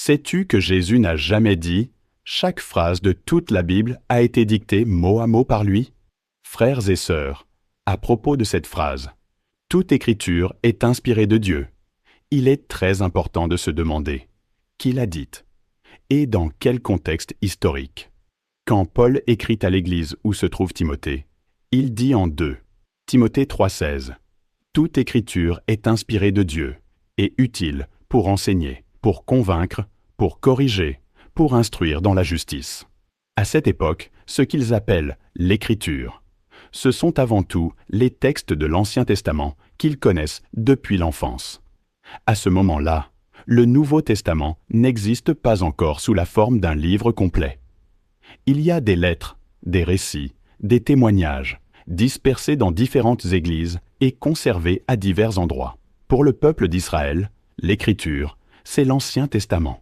Sais-tu que Jésus n'a jamais dit « Chaque phrase de toute la Bible a été dictée mot à mot par lui » ? Frères et sœurs, à propos de cette phrase, toute écriture est inspirée de Dieu. Il est très important de se demander qui l'a dite et dans quel contexte historique. Quand Paul écrit à l'église où se trouve Timothée, il dit en 2 Timothée 3,16 « Toute écriture est inspirée de Dieu et utile pour enseigner, pour convaincre, pour corriger, pour instruire dans la justice. » À cette époque, ce qu'ils appellent l'écriture, ce sont avant tout les textes de l'Ancien Testament qu'ils connaissent depuis l'enfance. À ce moment-là, le Nouveau Testament n'existe pas encore sous la forme d'un livre complet. Il y a des lettres, des récits, des témoignages, dispersés dans différentes églises et conservés à divers endroits. Pour le peuple d'Israël, l'Écriture, c'est l'Ancien Testament.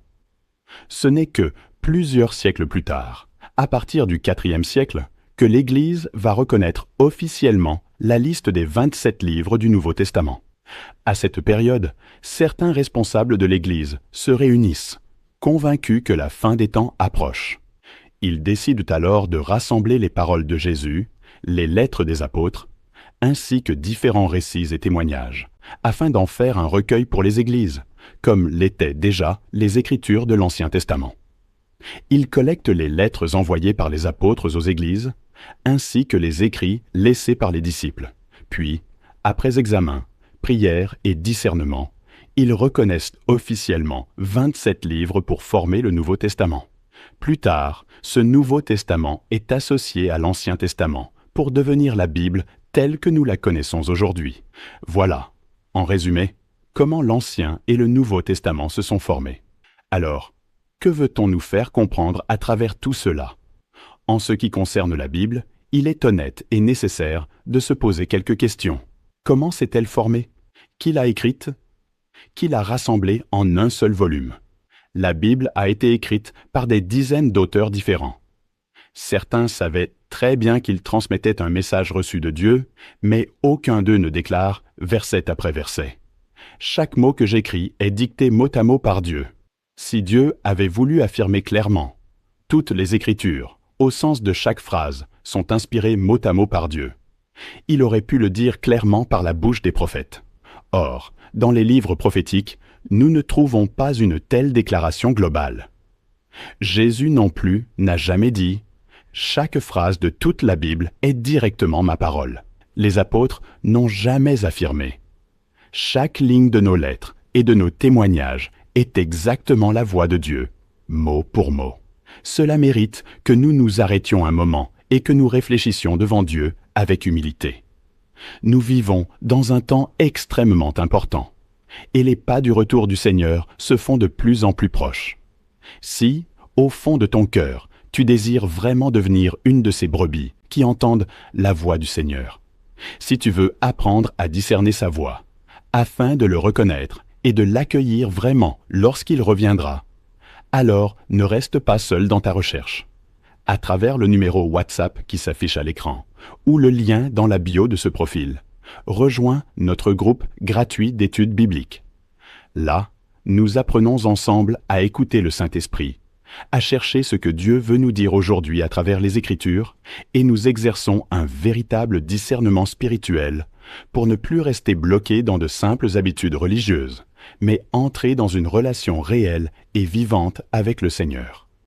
Ce n'est que plusieurs siècles plus tard, à partir du IVe siècle, que l'Église va reconnaître officiellement la liste des 27 livres du Nouveau Testament. À cette période, certains responsables de l'Église se réunissent, convaincus que la fin des temps approche. Ils décident alors de rassembler les paroles de Jésus, les lettres des apôtres, ainsi que différents récits et témoignages, afin d'en faire un recueil pour les églises, comme l'étaient déjà les Écritures de l'Ancien Testament. Ils collectent les lettres envoyées par les apôtres aux églises, ainsi que les écrits laissés par les disciples. Puis, après examen, prière et discernement, ils reconnaissent officiellement 27 livres pour former le Nouveau Testament. Plus tard, ce Nouveau Testament est associé à l'Ancien Testament pour devenir la Bible telle que nous la connaissons aujourd'hui. Voilà, en résumé, comment l'Ancien et le Nouveau Testament se sont formés. Alors, que veut-on nous faire comprendre à travers tout cela ? En ce qui concerne la Bible, il est honnête et nécessaire de se poser quelques questions. Comment s'est-elle formée ? Qui l'a écrite ? Qui l'a rassemblée en un seul volume ? La Bible a été écrite par des dizaines d'auteurs différents. Certains savaient très bien qu'ils transmettaient un message reçu de Dieu, mais aucun d'eux ne déclare verset après verset. Chaque mot que j'écris est dicté mot à mot par Dieu. Si Dieu avait voulu affirmer clairement, toutes les Écritures, au sens de chaque phrase, sont inspirées mot à mot par Dieu, il aurait pu le dire clairement par la bouche des prophètes. Or, dans les livres prophétiques, nous ne trouvons pas une telle déclaration globale. Jésus non plus n'a jamais dit « Chaque phrase de toute la Bible est directement ma parole ». Les apôtres n'ont jamais affirmé « Chaque ligne de nos lettres et de nos témoignages est exactement la voix de Dieu, mot pour mot ». Cela mérite que nous nous arrêtions un moment et que nous réfléchissions devant Dieu avec humilité. Nous vivons dans un temps extrêmement important, et les pas du retour du Seigneur se font de plus en plus proches. Si, au fond de ton cœur, tu désires vraiment devenir une de ces brebis qui entendent la voix du Seigneur, si tu veux apprendre à discerner sa voix, afin de le reconnaître et de l'accueillir vraiment lorsqu'il reviendra, alors ne reste pas seul dans ta recherche. À travers le numéro WhatsApp qui s'affiche à l'écran, ou le lien dans la bio de ce profil, rejoins notre groupe gratuit d'études bibliques. Là, nous apprenons ensemble à écouter le Saint-Esprit, à chercher ce que Dieu veut nous dire aujourd'hui à travers les Écritures, et nous exerçons un véritable discernement spirituel pour ne plus rester bloqués dans de simples habitudes religieuses, mais entrer dans une relation réelle et vivante avec le Seigneur.